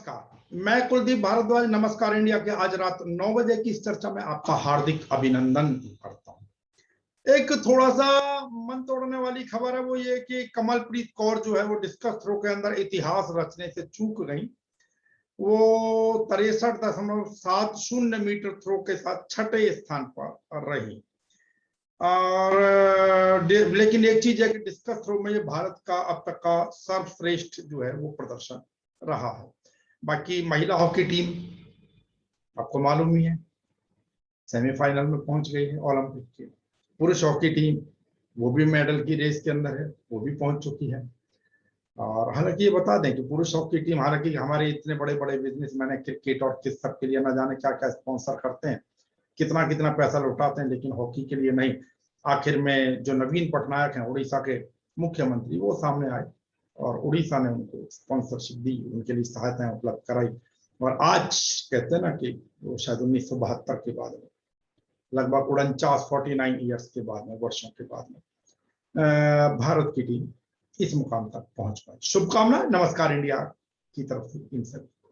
नमस्कार, मैं कुलदीप भारद्वाज नमस्कार इंडिया के आज रात 9 बजे की इस चर्चा में आपका हार्दिक अभिनंदन करता हूं। एक थोड़ा सा मन तोड़ने वाली खबर है, वो ये कि कमलप्रीत कौर जो है वो डिस्कस थ्रो के अंदर इतिहास रचने से चूक गई। वो 63.70 मीटर थ्रो के साथ छठे स्थान पर रही। और लेकिन एक चीज है कि डिस्कस थ्रो में ये भारत का अब तक का सर्वश्रेष्ठ जो है वो प्रदर्शन रहा है। बाकी महिला हॉकी टीम आपको मालूम ही है, सेमीफाइनल में पहुंच गई है ओलंपिक के। पुरुष हॉकी टीम वो भी मेडल की रेस के अंदर है, वो भी पहुंच चुकी है। और हालांकि ये बता दें कि पुरुष हॉकी टीम, हालांकि हमारे इतने बड़े बड़े बिजनेसमैन है क्रिकेट और किस सब के लिए न जाने क्या क्या स्पॉन्सर करते हैं, कितना कितना पैसा लौटाते हैं, लेकिन हॉकी के लिए नहीं। आखिर में जो नवीन पटनायक हैं उड़ीसा के मुख्यमंत्री, वो सामने आए और उड़ीसा ने उनको स्पॉन्सरशिप दी, उनके लिए सहायताएं उपलब्ध कराई। और आज कहते हैं ना कि वो शायद 1972 के बाद में, लगभग 49 ईयर्स के बाद में, वर्षों के बाद में भारत की टीम इस मुकाम तक पहुंच पाई। शुभकामनाएं नमस्कार इंडिया की तरफ से इन सभी को।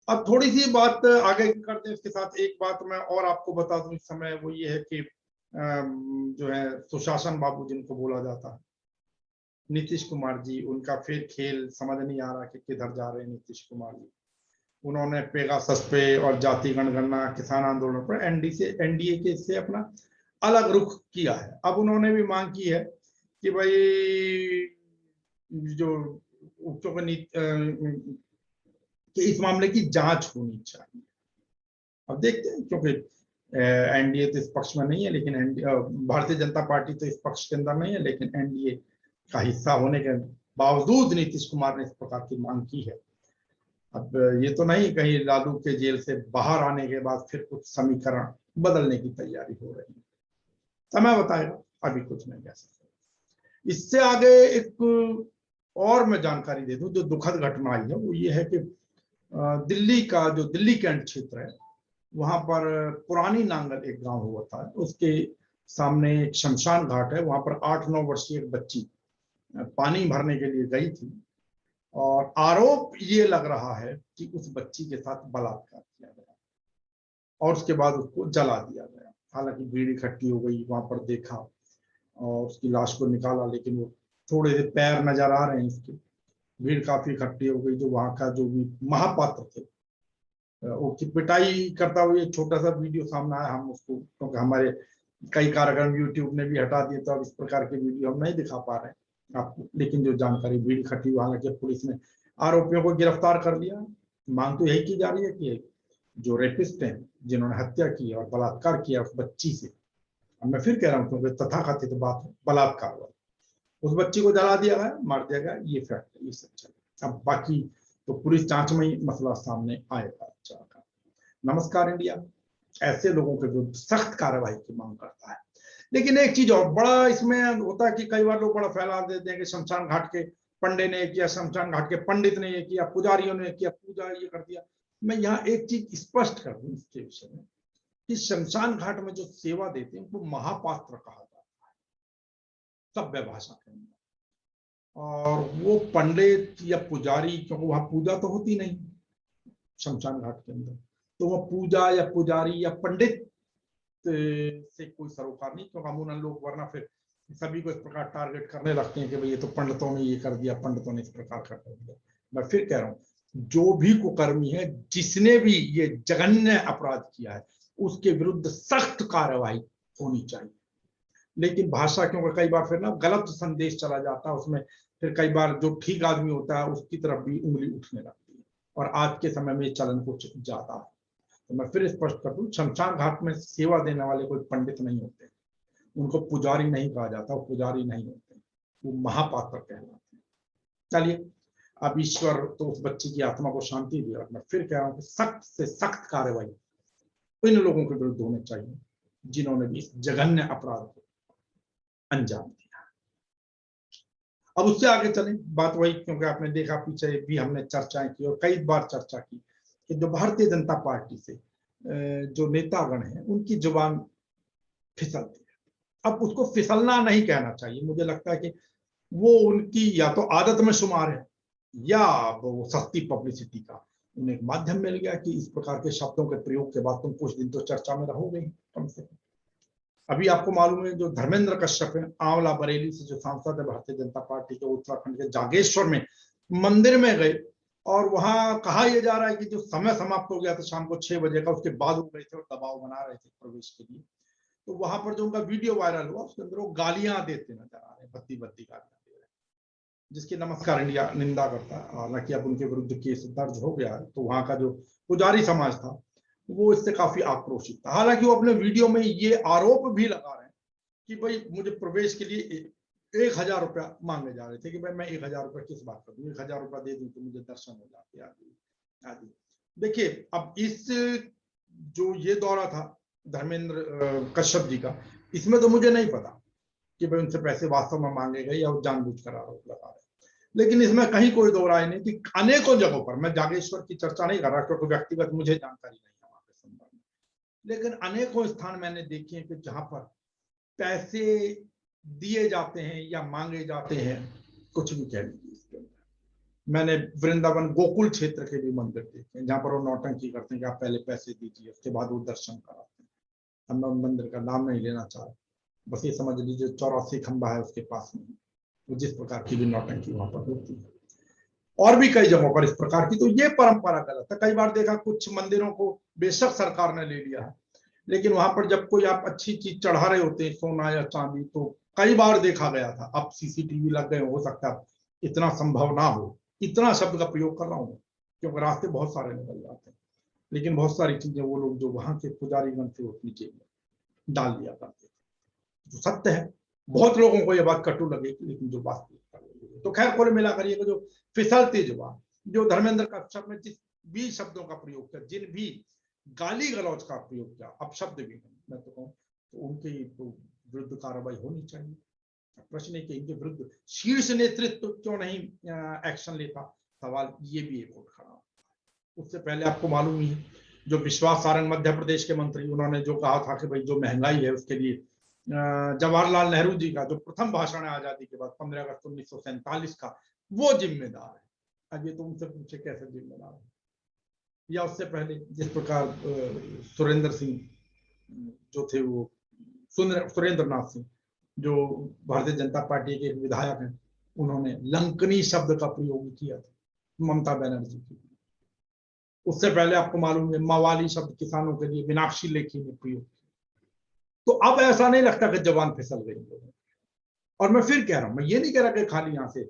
अब थोड़ी सी बात आगे करते हैं, इसके साथ एक बात मैं और आपको बता दूं इस समय, वो ये है कि जो है सुशासन बाबू जिनको बोला जाता है, नीतीश कुमार जी, उनका फिर खेल समझ नहीं आ रहा कि किधर जा रहे हैं नीतीश कुमार जी। उन्होंने पेगासस पे और जाति जनगणना, किसान आंदोलन पर एनडीए के से अपना अलग रुख किया है। अब उन्होंने भी मांग की है कि भाई जो कि इस मामले की जांच होनी चाहिए। अब देखते हैं, क्योंकि एनडीए तो इस पक्ष में नहीं है, लेकिन भारतीय जनता पार्टी तो इस पक्ष के अंदर नहीं है, लेकिन एनडीए का हिस्सा होने के बावजूद नीतीश कुमार ने इस प्रकार की मांग की है। अब ये तो नहीं कहीं लालू के जेल से बाहर आने के बाद फिर कुछ समीकरण बदलने की तैयारी हो रही है, समय बताएगा, अभी कुछ नहीं कह सकते। इससे आगे एक और मैं जानकारी दे दूं, जो दुखद घटना आई है वो ये है कि दिल्ली का जो दिल्ली कैंट क्षेत्र है, वहां पर पुरानी नांगल एक गांव हुआ था, उसके सामने एक शमशान घाट है। वहां पर 8-9 वर्षीय एक बच्ची पानी भरने के लिए गई थी और आरोप ये लग रहा है कि उस बच्ची के साथ बलात्कार किया गया और उसके बाद उसको जला दिया गया। हालांकि भीड़ इकट्ठी हो गई, वहां पर देखा और उसकी लाश को निकाला, लेकिन वो थोड़े से पैर नजर आ रहे हैं इसके। भीड़ काफी इकट्ठी हो गई। जो वहां का जो भी महापात्र थे, उसकी पिटाई करता हुआ एक छोटा सा वीडियो सामने आया। हम उसको, क्योंकि हमारे कई कार्यक्रम यूट्यूब ने भी हटा दिए, तो अब इस प्रकार के वीडियो हम नहीं दिखा पा रहे हैं आपको, लेकिन जो जानकारी भीड़ इकट्ठी हुई, हालांकि पुलिस ने आरोपियों को गिरफ्तार कर लिया। मांग तो यही की जा रही है कि जो रेपिस्ट हैं, जिन्होंने हत्या की और बलात्कार किया उस बच्ची से, अब मैं फिर कह रहा हूँ क्योंकि तथाकथित बात है, बलात्कार हुआ, उस बच्ची को जला दिया गया, मार दिया गया, ये फैक्ट है, ये सच्चाई। अब बाकी तो पुलिस जांच में ही मसला सामने आएगा। नमस्कार इंडिया ऐसे लोगों के विरुद्ध सख्त कार्रवाई की मांग करता है। लेकिन एक चीज और बड़ा इसमें होता है कि कई बार लोग बड़ा फैला देते हैं कि शमशान घाट के पंडे ने किया, शमशान घाट के पंडित ने ये किया, पुजारियों ने किया, पूजा ये कर दिया। मैं यहाँ एक चीज स्पष्ट कर दूं इसके विषय में कि शमशान घाट में जो सेवा देते हैं उनको महापात्र कहा जाता है सभ्य भाषा के अंदर। और वो पंडित या पुजारी, क्योंकि वहां पूजा तो होती नहीं शमशान घाट के अंदर, तो वो पूजा या पुजारी या पंडित से कोई सरोकार नहीं, क्योंकि अमूमन लोग वरना फिर सभी को इस प्रकार टारगेट करने लगते हैं कि भाई ये तो पंडितों ने ये कर दिया, पंडितों ने इस प्रकार कर दिया। मैं फिर कह रहा हूँ, जो भी कुकर्मी है, जिसने भी ये जघन्य अपराध किया है, उसके विरुद्ध सख्त कार्रवाई होनी चाहिए। लेकिन भाषा, क्योंकि कई बार फिर ना गलत संदेश चला जाता है उसमें, फिर कई बार जो ठीक आदमी होता है उसकी तरफ भी उंगली उठने लगती है, और आज के समय में चलन कुछ ज्यादा है। तो मैं फिर स्पष्ट कर दूं, शमशान घाट में सेवा देने वाले कोई पंडित नहीं होते, उनको पुजारी नहीं कहा जाता, वो पुजारी नहीं होते, वो महापात्र कहलाते हैं। चलिए, अब ईश्वर तो उस बच्ची की आत्मा को शांति दे। और मैं फिर कह रहा हूँ कि सख्त से सख्त कार्रवाई इन लोगों के विरुद्ध होनी चाहिए जिन्होंने भी इस जघन्य अपराध को अंजाम दिया। अब उससे आगे चलें, बात वही, क्योंकि आपने देखा पीछे भी हमने चर्चाएं की और कई बार चर्चा की कि जो भारतीय जनता पार्टी से जो नेतागण हैं उनकी जुबान फिसलती है। अब उसको फिसलना नहीं कहना चाहिए, मुझे लगता है कि वो उनकी या तो आदत में शुमार है या वो सस्ती पब्लिसिटी का उन्हें एक माध्यम मिल गया कि इस प्रकार के शब्दों के प्रयोग के बाद तुम कुछ दिन तो चर्चा में रहोगे कम से कम। अभी आपको मालूम है जो धर्मेंद्र कश्यप है, आंवला बरेली से जो सांसद है भारतीय जनता पार्टी के, उत्तराखंड के जागेश्वर में मंदिर में गए और वहां कहा यह जा रहा है कि जो समय समाप्त हो गया था शाम को 6 बजे का, उसके बाद वो गए थे और दबाव बना रहे थे प्रवेश के लिए। तो वहां पर जो उनका वीडियो वायरल हुआ उसके अंदर वो गालियां देते नजर आ रहे हैं, बत्ती बत्ती गालियां दे रहे हैं, जिसकी नमस्कार इंडिया निंदा करता है। हालांकि अब उनके विरुद्ध केस दर्ज हो गया है, तो वहां का जो पुजारी समाज था वो इससे काफी आक्रोशित था। हालांकि वो अपने वीडियो में ये आरोप भी लगा रहे हैं कि भाई मुझे प्रवेश के लिए 1000 रुपया मांगे जा रहे थे कि भाई मैं 1000 रुपया किस बात कर दूं, 1000 रुपया दे दूं तो मुझे दर्शन हो जाते आदि आदि। देखिए अब इस जो ये दौरा था धर्मेंद्र कश्यप जी का, इसमें तो मुझे नहीं पता कि भाई उनसे पैसे वास्तव में मांगे गए या वो जानबूझकर आरोप लगा रहे, लेकिन इसमें कहीं कोई दो राय नहीं कि अनेकों जगहों पर, मैं जागेश्वर की चर्चा नहीं कर रहा क्योंकि व्यक्तिगत मुझे जानकारी नहीं है वहां के संदर्भ में, लेकिन अनेकों स्थान मैंने देखे हैं कि जहां पर पैसे दिए जाते हैं या मांगे जाते हैं, कुछ भी कह लीजिए इसके अंदर। मैंने वृंदावन गोकुल क्षेत्र के भी मंदिर देखे हैं जहां पर वो नौटंकी करते हैं कि आप पहले पैसे दीजिए उसके बाद वो दर्शन कराते हैं। अब मैं मंदिर का नाम नहीं लेना चाह रहा, बस ये समझ लीजिए 84 खंबा है उसके पास में, तो जिस प्रकार की भी नौटंकी वहां पर होती है और भी कई जगहों पर इस प्रकार की, तो ये परंपरा गलत है। कई बार देखा कुछ मंदिरों को बेशक सरकार ने ले लिया है, लेकिन वहां पर जब कोई आप अच्छी चीज चढ़ा रहे होते हैं, सोना या चांदी, तो कई बार देखा गया था, अब सीसीटीवी लग गए, हो सकता है इतना संभव ना हो, इतना शब्द का प्रयोग कर रहा हूं क्योंकि रास्ते बहुत सारे निकल जाते हैं, लेकिन बहुत सारी चीजें वो लोग जो वहां के पुजारीगण थे वो नीचे डाल दिया करते थे, जो सत्य है। बहुत लोगों को यह बात कटु लगेगी, लेकिन जो वास्तविकता है। तो खैर कुल मिलाकर ये जो फिसलती जुबान जो धर्मेंद्र कश्यप ने जिस भी शब्दों का प्रयोग किया, जिन भी गाली गलौज का प्रयोग किया, अपशब्द भी नहीं, मैं तो कहूँ तो उनके तो विरुद्ध कार्रवाई होनी चाहिए। प्रश्न है कि इनके विरुद्ध शीर्ष नेतृत्व क्यों नहीं एक्शन लेता, सवाल ये भी एक उठ खड़ा। उससे पहले आपको मालूम ही है जो विश्वास सारंग मध्य प्रदेश के मंत्री, उन्होंने जो कहा था कि भाई जो महंगाई है उसके लिए जवाहरलाल नेहरू जी का जो प्रथम भाषण है आजादी के बाद 15 अगस्त 1947 का, वो जिम्मेदार है। अब ये तो उनसे पूछे कैसे जिम्मेदार है। या उससे पहले जिस प्रकार सुरेंद्र सिंह जो थे, वो सुरेंद्र नाथ सिंह जो भारतीय जनता पार्टी के विधायक हैं, उन्होंने लंकनी शब्द का प्रयोग किया था ममता बनर्जी के लिए। उससे पहले आपको मालूम है मवाली शब्द किसानों के लिए मीनाक्षी लेखी ने प्रयोग किया। तो अब ऐसा नहीं लगता कि जवान फिसल गई लोगों। और मैं फिर कह रहा हूं, मैं ये नहीं कह रहा कि खाली यहां से,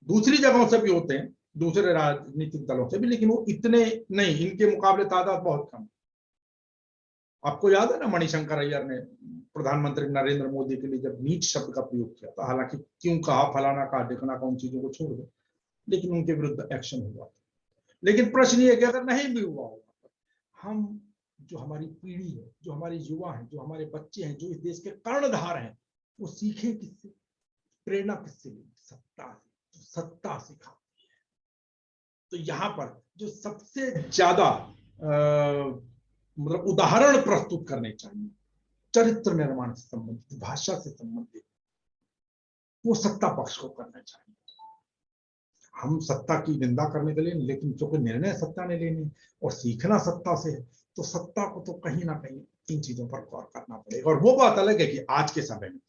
दूसरी जगहों से भी होते हैं, दूसरे राजनीतिक दलों से भी, लेकिन वो इतने नहीं, इनके मुकाबले तादाद बहुत कम। आपको याद है ना मणिशंकर अय्यर ने प्रधानमंत्री नरेंद्र मोदी के लिए जब नीच शब्द का प्रयोग किया था, हालांकि क्यों कहा, फलाना कहा, ढिकना का, उन चीजों को छोड़ दो, लेकिन उनके विरुद्ध एक्शन हुआ था। लेकिन प्रश्न ये कि अगर नहीं भी हुआ होगा, हम जो हमारी पीढ़ी है, जो हमारे युवा हैं, जो हमारे बच्चे हैं, जो इस देश के कर्णधार हैं, वो सीखे किससे, प्रेरणा किससे लेंगे? सत्ता से, जो सत्ता सिखाती है। तो यहाँ पर जो सबसे ज्यादा मतलब उदाहरण प्रस्तुत करने चाहिए चरित्र निर्माण से संबंधित, भाषा से संबंधित, वो सत्ता पक्ष को करना चाहिए। हम सत्ता की निंदा करने के लिए, लेकिन क्योंकि निर्णय सत्ता ने लेने और सीखना सत्ता से है, तो सत्ता को तो कहीं ना कहीं इन चीजों पर गौर करना पड़ेगा। और वो बात अलग है कि आज के समय में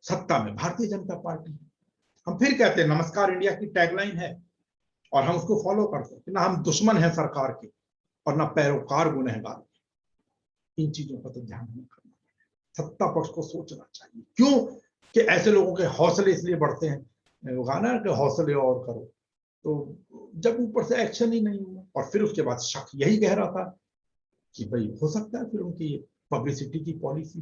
सत्ता में भारतीय जनता पार्टी, हम फिर कहते हैं नमस्कार इंडिया की टैगलाइन है और हम उसको फॉलो करते हैं, ना हम दुश्मन हैं सरकार के और ना पैरोकार गुनहगार। इन चीजों का तो ध्यान नहीं करना, सत्ता पक्ष को सोचना चाहिए। क्यों कि ऐसे लोगों के हौसले इसलिए बढ़ते हैं, वो गाना कि हौसले और करो, तो जब ऊपर से एक्शन ही नहीं हुआ और फिर उसके बाद शक यही कह रहा था कि भाई हो सकता है फिर उनकी पब्लिसिटी की पॉलिसी,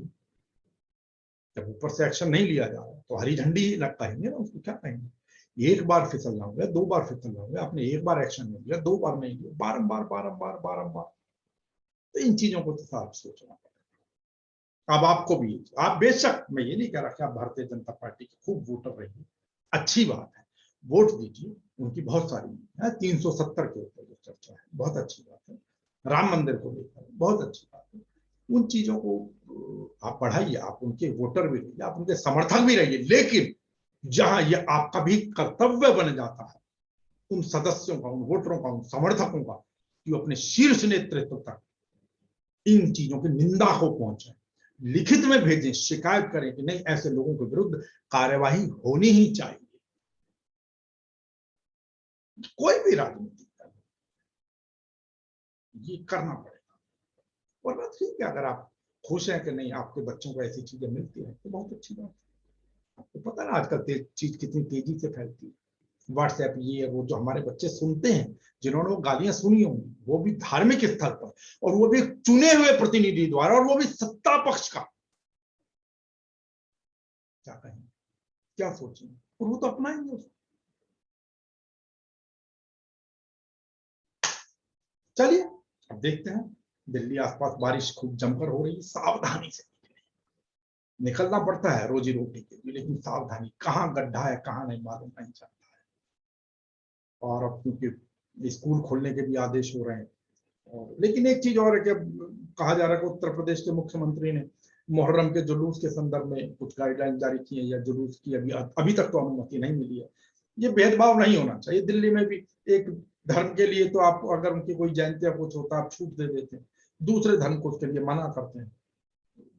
जब ऊपर से एक्शन नहीं लिया जा रहा तो हरी झंडी कहेंगे ना, उसको क्या कहेंगे। एक बार फिसलना हो गया, 2 बार फिसलना हो गया, आपने एक बार एक्शन नहीं लिया, 2 बार नहीं लिया, बारंबार बारंबार बारंबार, तो इन चीजों को तो साफ सोचना पड़ेगा। अब आपको भी, आप बेशक, मैं ये नहीं कह रहा कि आप भारतीय जनता पार्टी के खूब वोटर रहिए, अच्छी बात है, वोट दीजिए, उनकी बहुत सारी है, 370 के ऊपर जो चर्चा है बहुत अच्छी बात है, राम मंदिर को लेकर बहुत अच्छी बात है, उन चीजों को आप बढ़ाइए, आप उनके वोटर भी रहिए, आप उनके समर्थक भी रहिए, लेकिन जहां ये आपका भी कर्तव्य बन जाता है उन सदस्यों का, उन वोटरों का, उन समर्थकों का कि अपने शीर्ष नेतृत्व तक इन चीजों की निंदा को पहुंचे, लिखित में भेजें, शिकायत करें कि नहीं, ऐसे लोगों के विरुद्ध कार्यवाही होनी ही चाहिए। कोई भी राजनीति कर, ये करना पड़ेगा। वरना ठीक है, अगर आप खुश हैं कि नहीं आपके बच्चों को ऐसी चीजें मिलती है तो बहुत अच्छी बात है। आपको पता है ना आजकल चीज कितनी तेजी से फैलती है, व्हाट्सएप ये वो जो हमारे बच्चे सुनते हैं, जिन्होंने वो गालियां सुनी होंगी, वो भी धार्मिक स्तर पर, और वो भी चुने हुए प्रतिनिधि द्वारा, और वो भी सत्ता पक्ष का। क्या कहेंगे, क्या सोचेंगे, और वो तो अपनाएंगे उसको। चलिए अब देखते हैं, दिल्ली आसपास बारिश खूब जमकर हो रही है, सावधानी से निकलना पड़ता है रोजी रोटी के लिए, लेकिन सावधानी, कहाँ गड्ढा है कहाँ नहीं मालूम नहीं चलता है। और अब क्योंकि स्कूल खोलने के भी आदेश हो रहे हैं, और लेकिन एक चीज और है कि कहा जा रहा है कि उत्तर प्रदेश के मुख्यमंत्री ने मुहर्रम के जुलूस के संदर्भ में कुछ गाइडलाइन जारी की है, या जुलूस की अभी तक तो अनुमति नहीं मिली है। ये भेदभाव नहीं होना चाहिए। दिल्ली में भी एक धर्म के लिए तो आप अगर उनकी कोई जयंती या कुछ होता आप छूट दे देते हैं, दूसरे धर्म को उसके लिए मना करते हैं।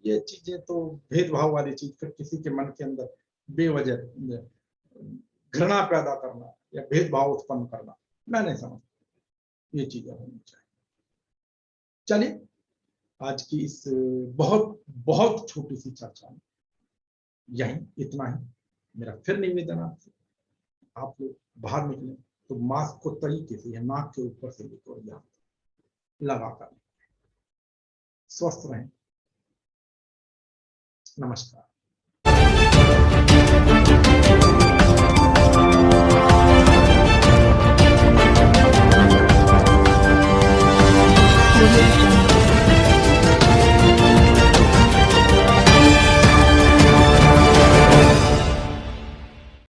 ये चीजें तो भेदभाव वाली चीज, फिर किसी के मन के अंदर बेवजह घृणा पैदा करना या भेदभाव उत्पन्न करना, मैं नहीं समझता ये चीजें होनी चाहिए। चलिए आज की इस बहुत बहुत छोटी सी चर्चा में यही इतना ही। मेरा फिर निवेदन आपसे, आप लोग बाहर निकलें तो मास्क को तरीके से या नाक के ऊपर से लेकर यहाँ लगा कर स्वस्थ रहें। नमस्कार।